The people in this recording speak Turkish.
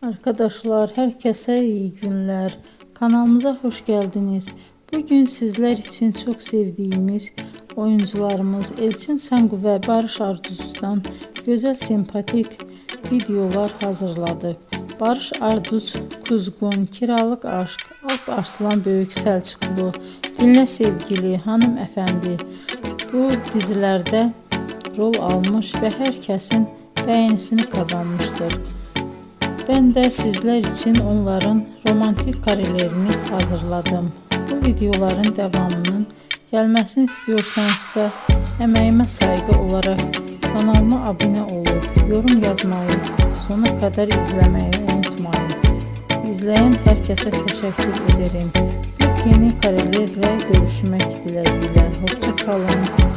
Arkadaşlar, herkese iyi günler. Kanalımıza hoş geldiniz. Bugün sizler için çok sevdiğimiz oyuncularımız Elçin Sangu ve Barış Arduç'dan güzel sempatik videolar hazırladık. Barış Arduç, Kuzgun, Kiralık Aşk, Alp Arslan Böyük Selçuklu, Dinle Sevgili, Hanımefendi bu dizilerde rol almış ve herkesin beğenisini kazanmıştır. Ben de sizler için onların romantik karelerini hazırladım. Bu videoların devamının gelmesini istiyorsanızsa emeğime saygı olarak kanalıma abone olup yorum yazmayı, sona kadar izlemeyi unutmayın. İzleyen herkese teşekkür ederim. Yeni karelerle görüşmek dileğiyle. Hoşça kalın.